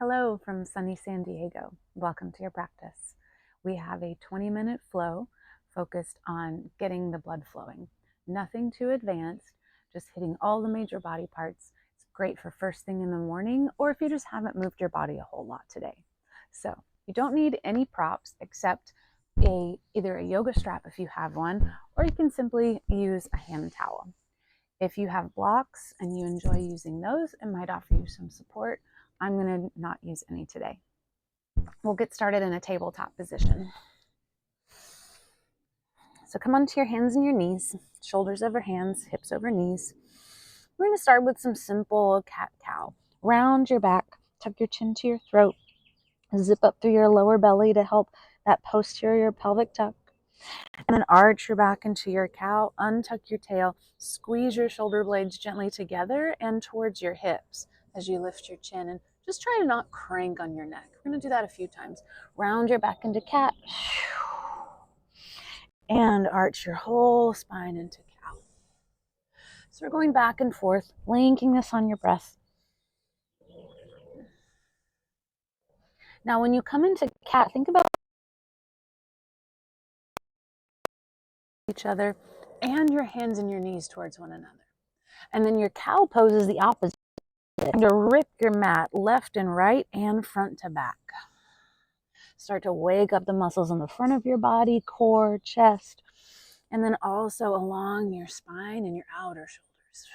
Hello from sunny San Diego. Welcome to your practice. We have a 20-minute flow focused on getting the blood flowing. Nothing too advanced, just hitting all the major body parts. It's great for first thing in the morning or if you just haven't moved your body a whole lot today. So you don't need any props except either a yoga strap if you have one, or you can simply use a hand towel. If you have blocks and you enjoy using those, it might offer you some support. I'm going to not use any today. We'll get started in a tabletop position. So come onto your hands and your knees, shoulders over hands, hips over knees. We're going to start with some simple cat-cow. Round your back, tuck your chin to your throat, zip up through your lower belly to help that posterior pelvic tuck. And then arch your back into your cow, untuck your tail, squeeze your shoulder blades gently together and towards your hips as you lift your chin, and just try to not crank on your neck. We're going to do that a few times. Round your back into cat and arch your whole spine into cow. So we're going back and forth, linking this on your breath. Now when you come into cat, think about each other and your hands and your knees towards one another. And then your cow pose is the opposite. To rip your mat left and right and front to back. Start to wake up the muscles on the front of your body, core, chest, and then also along your spine and your outer shoulders.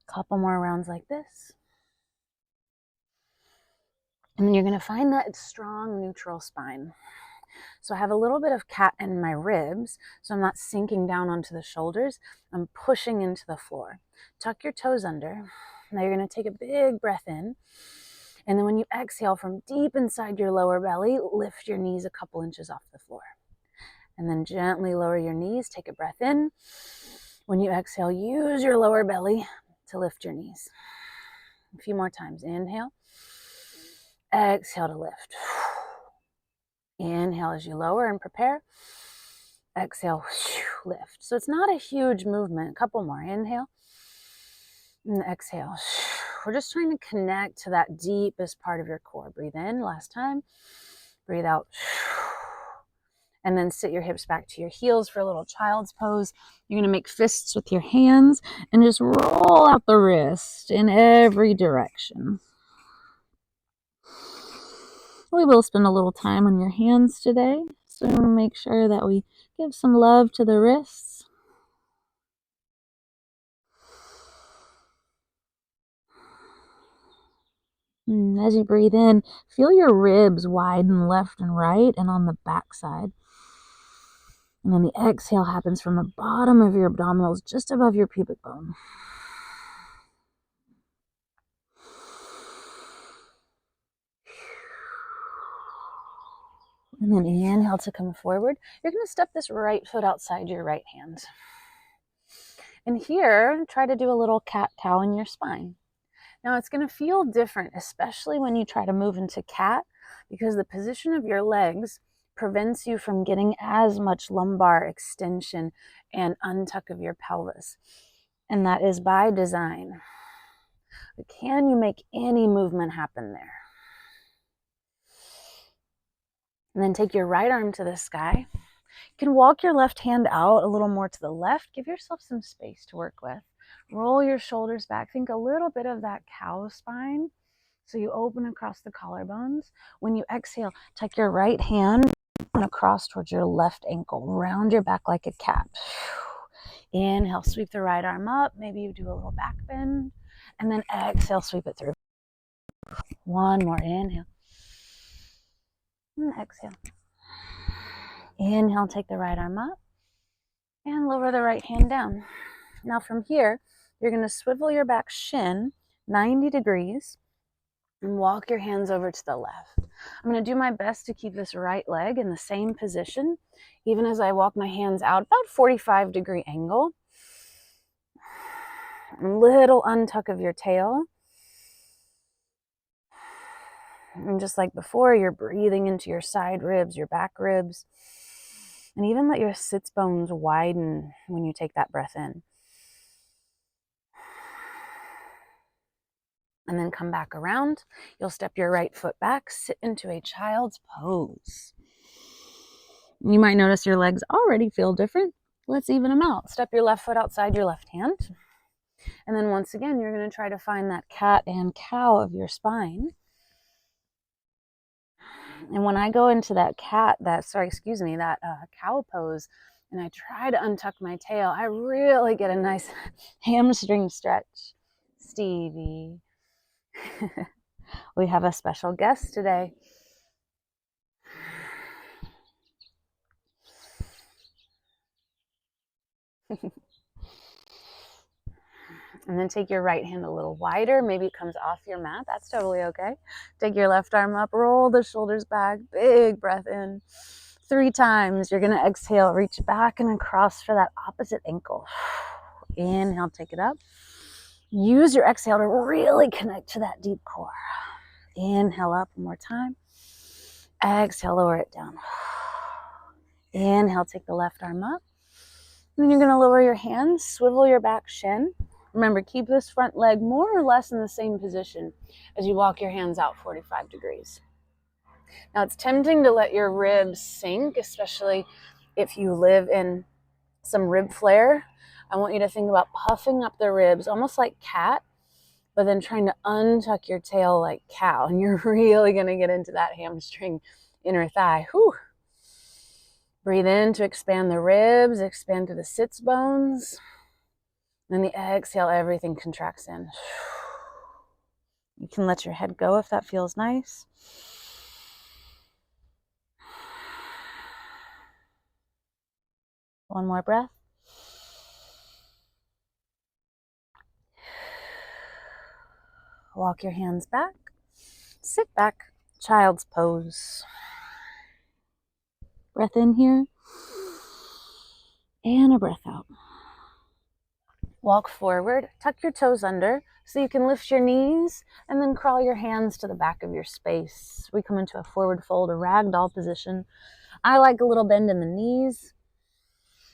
Couple more rounds like this. And then you're going to find that strong neutral spine. So I have a little bit of cat in my ribs, so I'm not sinking down onto the shoulders. I'm pushing into the floor. Tuck your toes under. Now you're going to take a big breath in. And then when you exhale from deep inside your lower belly, lift your knees a couple inches off the floor. And then gently lower your knees, take a breath in. When you exhale, use your lower belly to lift your knees. A few more times. Inhale. Exhale to lift. Inhale as you lower and prepare. Exhale, lift. So it's not a huge movement. A couple more. Inhale. And exhale. We're just trying to connect to that deepest part of your core. Breathe in, last time. Breathe out. And then sit your hips back to your heels for a little child's pose. You're going to make fists with your hands and just roll out the wrist in every direction. We will spend a little time on your hands today, so make sure that we give some love to the wrists. As you breathe in, feel your ribs widen left and right and on the back side. And then the exhale happens from the bottom of your abdominals, just above your pubic bone. And then inhale to come forward. You're going to step this right foot outside your right hand. And here, try to do a little cat-cow in your spine. Now it's going to feel different, especially when you try to move into cat, because the position of your legs prevents you from getting as much lumbar extension and untuck of your pelvis. And that is by design. But can you make any movement happen there? And then take your right arm to the sky. You can walk your left hand out a little more to the left. Give yourself some space to work with. Roll your shoulders back. Think a little bit of that cow spine. So you open across the collarbones. When you exhale, tuck your right hand across towards your left ankle. Round your back like a cat. Inhale, sweep the right arm up. Maybe you do a little back bend. And then exhale, sweep it through. One more. Inhale. And exhale. Inhale, take the right arm up. And lower the right hand down. Now from here, you're going to swivel your back shin 90 degrees and walk your hands over to the left. I'm going to do my best to keep this right leg in the same position, even as I walk my hands out, about 45-degree angle. Little untuck of your tail. And just like before, you're breathing into your side ribs, your back ribs, and even let your sits bones widen when you take that breath in. and then come back around. You'll step your right foot back, sit into a child's pose. You might notice your legs already feel different. Let's even them out. Step your left foot outside your left hand. And then once again, you're going to try to find that cat and cow of your spine. And when I go into that cow pose, and I try to untuck my tail, I really get a nice hamstring stretch. Stevie. We have a special guest today. And then take your right hand a little wider. Maybe it comes off your mat. That's totally okay. Take your left arm up, roll the shoulders back, big breath in. 3 times. You're going to exhale, reach back and across for that opposite ankle. Inhale, take it up. Use your exhale to really connect to that deep core. Inhale up one more time. Exhale, lower it down. Inhale, take the left arm up. And then you're going to lower your hands, swivel your back shin. Remember, keep this front leg more or less in the same position as you walk your hands out 45 degrees. Now, it's tempting to let your ribs sink, especially if you live in some rib flare. I want you to think about puffing up the ribs, almost like cat, but then trying to untuck your tail like cow. And you're really going to get into that hamstring inner thigh. Whew. Breathe in to expand the ribs, expand to the sits bones. And the exhale, everything contracts in. You can let your head go if that feels nice. One more breath. Walk your hands back. Sit back, child's pose. Breath in here. And a breath out. Walk forward, tuck your toes under so you can lift your knees and then crawl your hands to the back of your space. We come into a forward fold, a ragdoll position. I like a little bend in the knees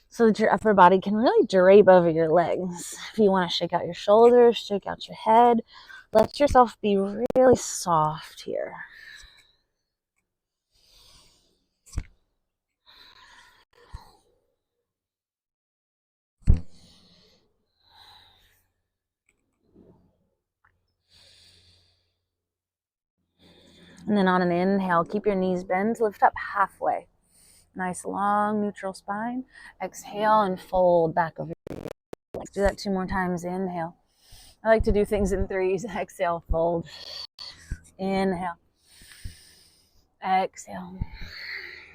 so that your upper body can really drape over your legs. If you want to shake out your shoulders, shake out your head, let yourself be really soft here. And then on an inhale, keep your knees bent, lift up halfway. Nice long neutral spine. Exhale and fold back over your legs. Do that 2 more times. Inhale. I like to do things in 3s. Exhale, fold. Inhale. Exhale.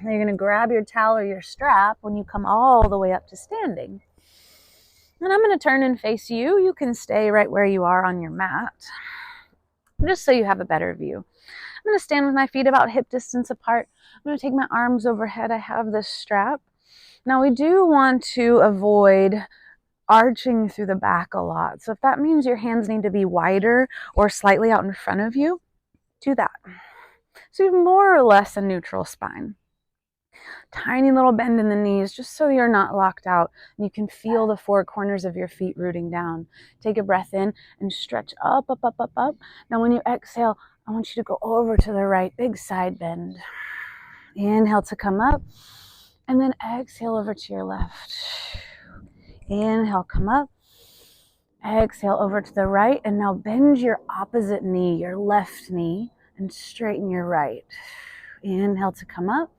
Now you're going to grab your towel or your strap when you come all the way up to standing. And I'm going to turn and face you. You can stay right where you are on your mat, just so you have a better view. I'm going to stand with my feet about hip distance apart. I'm going to take my arms overhead. I have this strap. Now we do want to avoid arching through the back a lot. So if that means your hands need to be wider or slightly out in front of you, do that. So you have more or less a neutral spine. Tiny little bend in the knees just so you're not locked out and you can feel the 4 corners of your feet rooting down. Take a breath in and stretch up, up, up, up, up. Now when you exhale, I want you to go over to the right, big side bend. Inhale to come up and then exhale over to your left. Inhale, come up. Exhale over to the right and now bend your opposite knee, your left knee, and straighten your right. Inhale to come up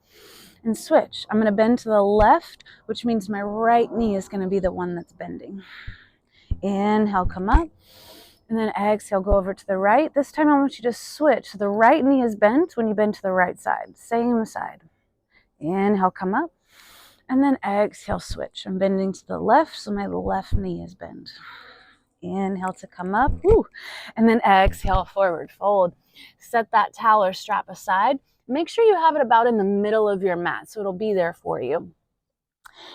and switch. I'm going to bend to the left, which means my right knee is going to be the one that's bending. Inhale, come up, and then exhale, go over to the right. This time I want you to switch. So the right knee is bent when you bend to the right side, same side. Inhale, come up, and then exhale, switch. I'm bending to the left, so my left knee is bent. Inhale to come up, and then exhale, forward fold. Set that towel or strap aside. Make sure you have it about in the middle of your mat so it'll be there for you.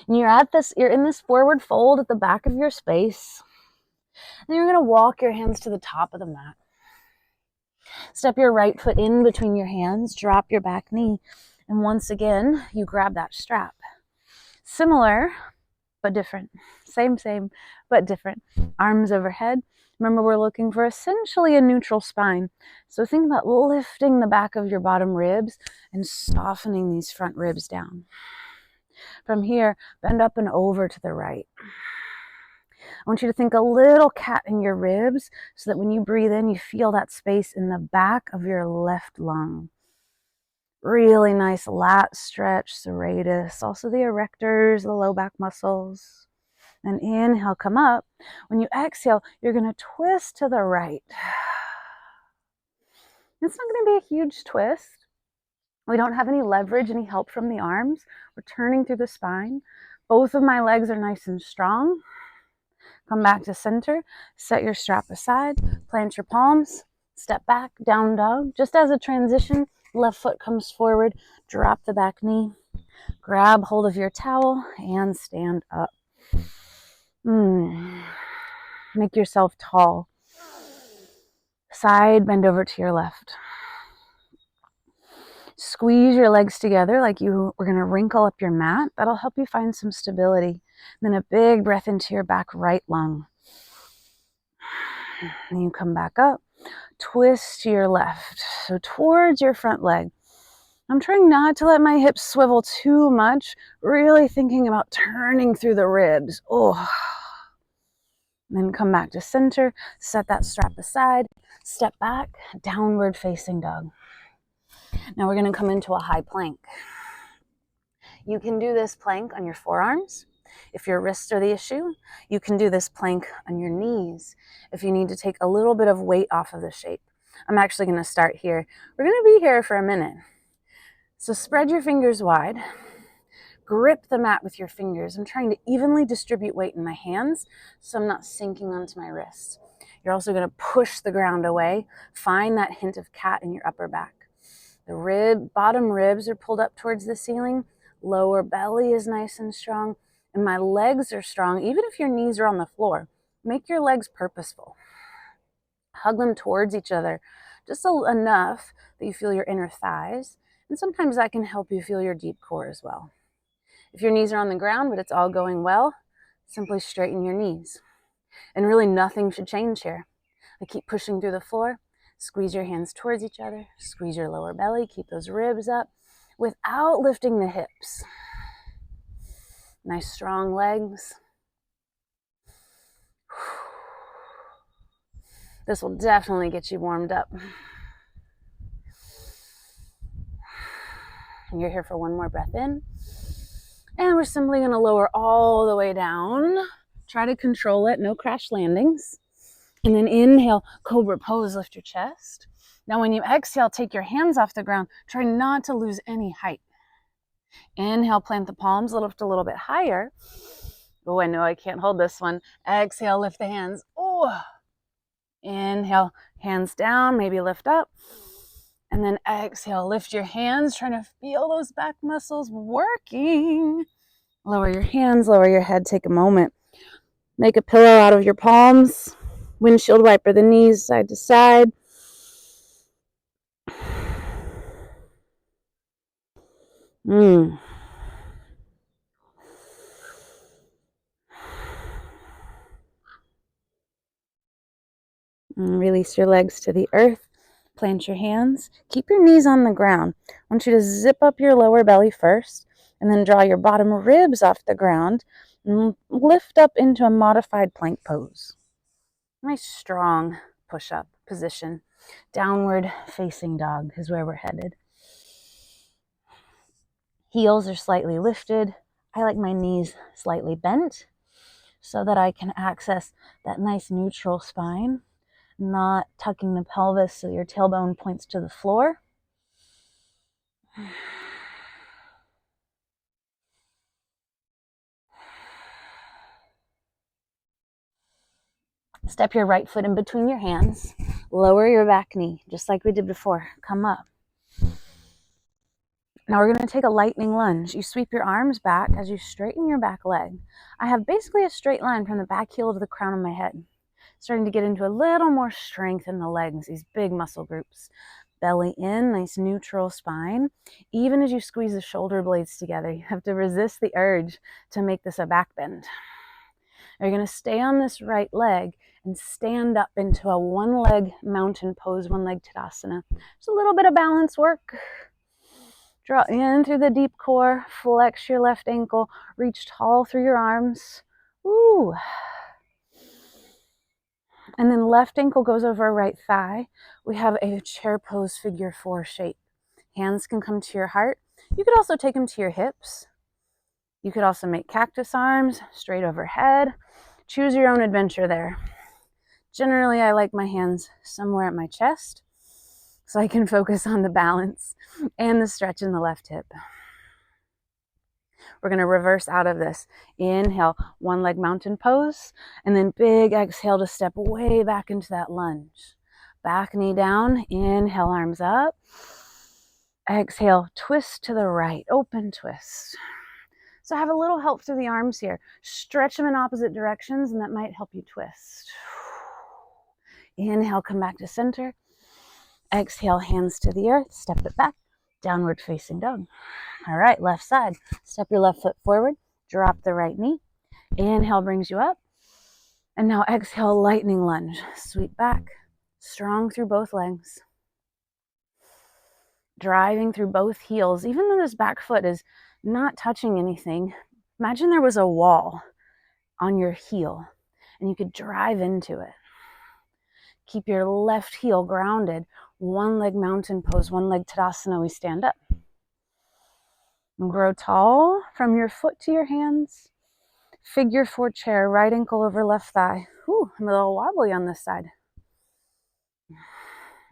And you're in this forward fold at the back of your space. And you're going to walk your hands to the top of the mat. Step your right foot in between your hands, drop your back knee, and once again, you grab that strap. Similar, but different. Same, but different. Arms overhead. Remember, we're looking for essentially a neutral spine. So think about lifting the back of your bottom ribs and softening these front ribs down. From here, bend up and over to the right. I want you to think a little cat in your ribs so that when you breathe in, you feel that space in the back of your left lung. Really nice lat stretch, serratus, also the erectors, the low back muscles. And inhale, come up. When you exhale, you're going to twist to the right. It's not going to be a huge twist. We don't have any leverage, any help from the arms. We're turning through the spine. Both of my legs are nice and strong. Come back to center. Set your strap aside. Plant your palms. Step back, down dog. Just as a transition, left foot comes forward. Drop the back knee. Grab hold of your towel and stand up. Make yourself tall. Side bend over to your left. Squeeze your legs together like you were going to wrinkle up your mat. That'll help you find some stability. Then a big breath into your back right lung. And you come back up. Twist to your left. So towards your front leg. I'm trying not to let my hips swivel too much. Really thinking about turning through the ribs. Oh. Then come back to center. Set that strap aside. Step back. Downward facing dog. Now we're going to come into a high plank. You can do this plank on your forearms. If your wrists are the issue, you can do this plank on your knees if you need to take a little bit of weight off of the shape. I'm actually going to start here. We're going to be here for a minute. So spread your fingers wide. Grip the mat with your fingers. I'm trying to evenly distribute weight in my hands so I'm not sinking onto my wrists. You're also going to push the ground away. Find that hint of cat in your upper back. The bottom ribs are pulled up towards the ceiling. Lower belly is nice and strong. And my legs are strong. Even if your knees are on the floor, make your legs purposeful. Hug them towards each other just enough that you feel your inner thighs. And sometimes that can help you feel your deep core as well. If your knees are on the ground, but it's all going well, simply straighten your knees. And really nothing should change here. I keep pushing through the floor. Squeeze your hands towards each other. Squeeze your lower belly. Keep those ribs up without lifting the hips. Nice strong legs. This will definitely get you warmed up. And you're here for one more breath in. And we're simply going to lower all the way down. Try to control it. No crash landings. And then inhale, cobra pose, lift your chest. Now when you exhale, take your hands off the ground. Try not to lose any height. Inhale, plant the palms, lift a little bit higher. Oh, I know I can't hold this one. Exhale, lift the hands. Oh. Inhale, hands down, maybe lift up. And then exhale, lift your hands, trying to feel those back muscles working. Lower your hands, lower your head, take a moment. Make a pillow out of your palms. Windshield wiper the knees side to side. Release your legs to the earth. Plant your hands. Keep your knees on the ground. I want you to zip up your lower belly first and then draw your bottom ribs off the ground and lift up into a modified plank pose. Nice strong push-up position. Downward facing dog is where we're headed. Heels are slightly lifted. I like my knees slightly bent so that I can access that nice neutral spine, not tucking the pelvis so your tailbone points to the floor. Step your right foot in between your hands. Lower your back knee, just like we did before. Come up. Now we're going to take a lightning lunge. You sweep your arms back as you straighten your back leg. I have basically a straight line from the back heel to the crown of my head. Starting to get into a little more strength in the legs, these big muscle groups. Belly in, nice neutral spine. Even as you squeeze the shoulder blades together, you have to resist the urge to make this a back bend. You're going to stay on this right leg and stand up into a one-leg mountain pose, one-leg Tadasana. Just a little bit of balance work. Draw in through the deep core, flex your left ankle, reach tall through your arms. Ooh. And then left ankle goes over right thigh. We have a chair pose figure 4 shape. Hands can come to your heart. You could also take them to your hips. You could also make cactus arms, straight overhead. Choose your own adventure there. Generally, I like my hands somewhere at my chest so I can focus on the balance and the stretch in the left hip. We're going to reverse out of this. Inhale, one leg mountain pose, and then big exhale to step way back into that lunge. Back knee down, inhale, arms up. Exhale, twist to the right, open twist. So have a little help through the arms here. Stretch them in opposite directions, and that might help you twist. Inhale, come back to center. Exhale, hands to the earth, step it back, downward facing dog. All right, left side. Step your left foot forward, drop the right knee. Inhale brings you up. And now exhale, lightning lunge. Sweep back, strong through both legs. Driving through both heels. Even though this back foot is not touching anything, imagine there was a wall on your heel and you could drive into it. Keep your left heel grounded. One leg mountain pose, one leg Tadasana, we stand up. And grow tall from your foot to your hands. Figure 4 chair, right ankle over left thigh. Ooh, I'm a little wobbly on this side.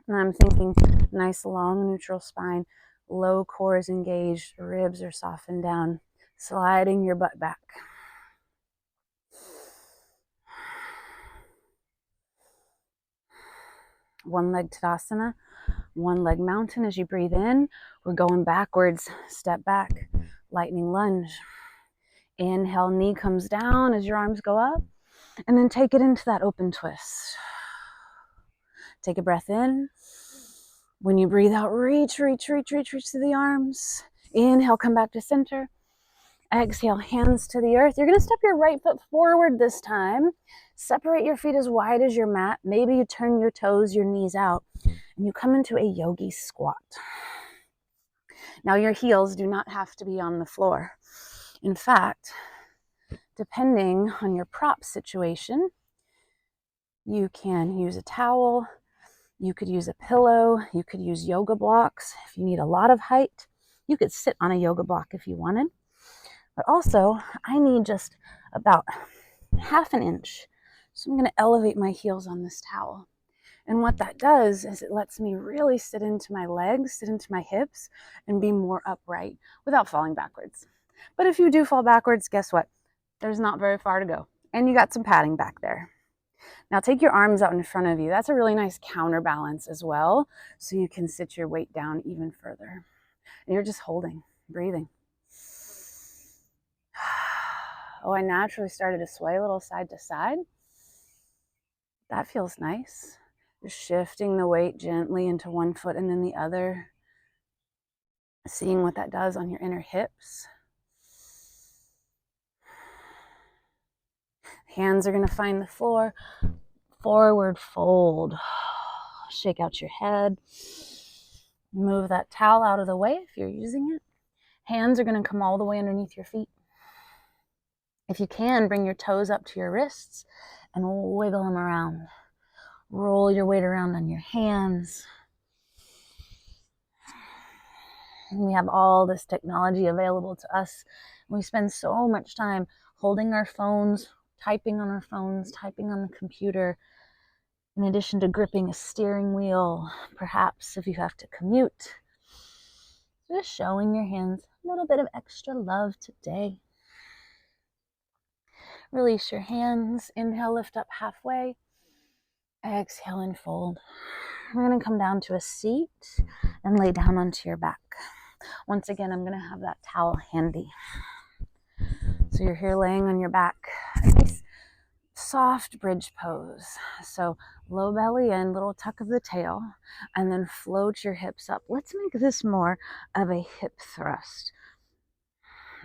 And I'm thinking nice long neutral spine. Low core is engaged, ribs are softened down. Sliding your butt back. One leg Tadasana, one leg mountain. As you breathe in, we're going backwards. Step back, lightning lunge. Inhale, knee comes down as your arms go up. And then take it into that open twist. Take a breath in. When you breathe out, reach to the arms. Inhale, come back to center. Exhale, hands to the earth. You're going to step your right foot forward this time. Separate your feet as wide as your mat. Maybe you turn your toes, your knees out, and you come into a yogi squat. Now, your heels do not have to be on the floor. In fact, depending on your prop situation, you can use a towel, you could use a pillow, you could use yoga blocks. If you need a lot of height, you could sit on a yoga block if you wanted. But also, I need just about ½ an inch. So I'm going to elevate my heels on this towel. And what that does is it lets me really sit into my legs, sit into my hips, and be more upright without falling backwards. But if you do fall backwards, guess what? There's not very far to go. And you got some padding back there. Now take your arms out in front of you. That's a really nice counterbalance as well. So you can sit your weight down even further. And you're just holding, breathing. Oh, I naturally started to sway a little side to side. That feels nice. Just shifting the weight gently into one foot and then the other. Seeing what that does on your inner hips. Hands are going to find the floor. Forward fold. Shake out your head. Move that towel out of the way if you're using it. Hands are going to come all the way underneath your feet. If you can, bring your toes up to your wrists and wiggle them around. Roll your weight around on your hands. And we have all this technology available to us. We spend so much time holding our phones, typing on our phones, typing on the computer, in addition to gripping a steering wheel, perhaps if you have to commute. Just showing your hands a little bit of extra love today. Release your hands. Inhale, lift up halfway. Exhale and fold. We're going to come down to a seat and lay down onto your back. Once again, I'm going to have that towel handy. So you're here laying on your back. A nice soft bridge pose. So low belly in, little tuck of the tail, and then float your hips up. Let's make this more of a hip thrust.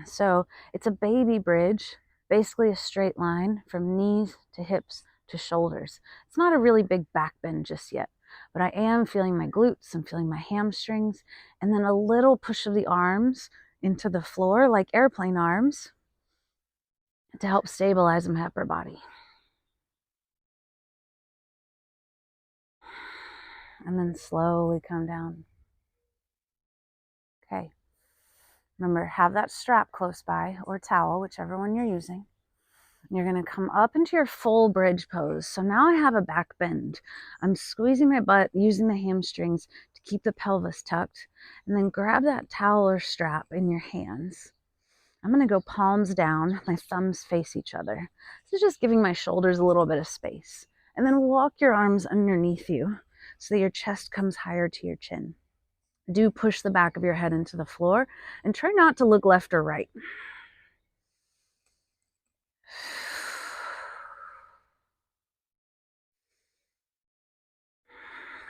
So it's a baby bridge, basically a straight line from knees to hips to shoulders. It's not a really big back bend just yet, but I am feeling my glutes, I'm feeling my hamstrings, and then a little push of the arms into the floor like airplane arms to help stabilize my upper body. And then slowly come down. Okay. Remember, have that strap close by or towel, whichever one you're using. You're going to come up into your full bridge pose. So now I have a back bend. I'm squeezing my butt, using the hamstrings to keep the pelvis tucked. And then grab that towel or strap in your hands. I'm going to go palms down, my thumbs face each other. This is just giving my shoulders a little bit of space. And then walk your arms underneath you so that your chest comes higher to your chin. Do push the back of your head into the floor and try not to look left or right.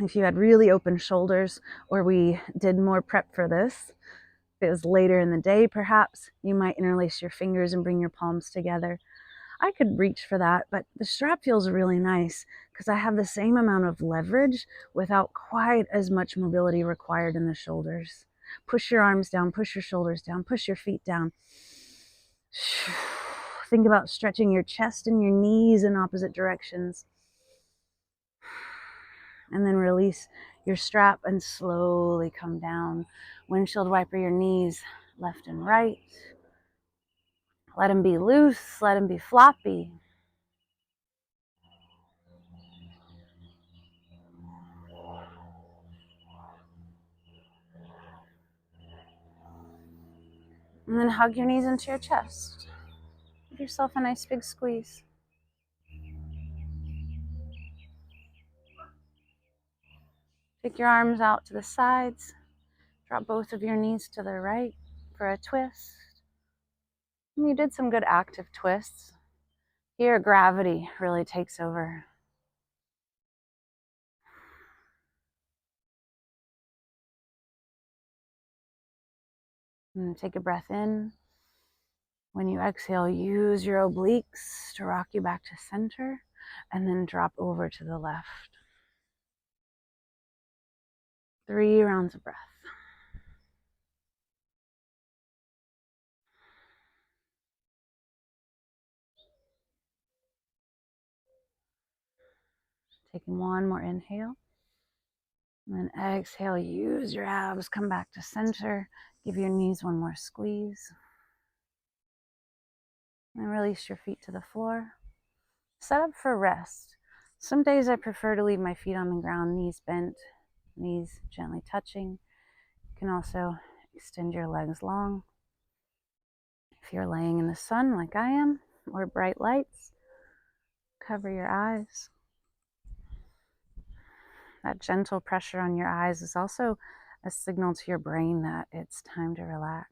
If you had really open shoulders, or we did more prep for this, if it was later in the day perhaps, you might interlace your fingers and bring your palms together. I could reach for that, but the strap feels really nice because I have the same amount of leverage without quite as much mobility required in the shoulders. Push your arms down, push your shoulders down, push your feet down. Think about stretching your chest and your knees in opposite directions. And then release your strap and slowly come down. Windshield wiper your knees left and right. Let them be loose, let them be floppy. And then hug your knees into your chest. Give yourself a nice big squeeze. Take your arms out to the sides. Drop both of your knees to the right for a twist. And you did some good active twists. Here, gravity really takes over. And take a breath in. When you exhale, use your obliques to rock you back to center and then drop over to the left. 3 rounds of breath. Taking one more inhale. And then exhale, use your abs, come back to center. Give your knees one more squeeze. And release your feet to the floor. Set up for rest. Some days I prefer to leave my feet on the ground, knees bent, knees gently touching. You can also extend your legs long. If you're laying in the sun like I am, or bright lights, cover your eyes. That gentle pressure on your eyes is also a signal to your brain that it's time to relax.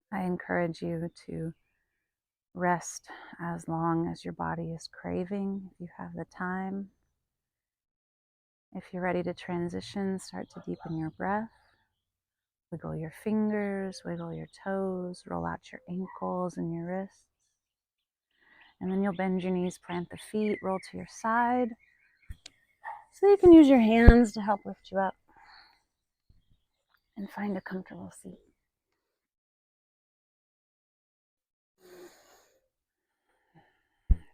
I encourage you to rest as long as your body is craving, if you have the time. If you're ready to transition, start to deepen your breath. Wiggle your fingers, wiggle your toes, roll out your ankles and your wrists. And then you'll bend your knees, plant the feet, roll to your side. So you can use your hands to help lift you up. And find a comfortable seat.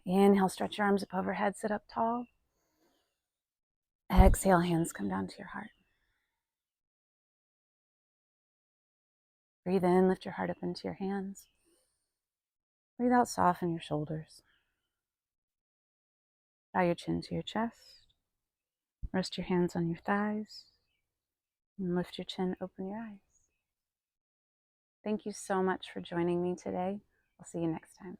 Inhale, stretch your arms up overhead, sit up tall. Exhale, hands come down to your heart. Breathe in, lift your heart up into your hands. Breathe out, soften your shoulders. Bow your chin to your chest. Rest your hands on your thighs. And lift your chin, open your eyes. Thank you so much for joining me today. I'll see you next time.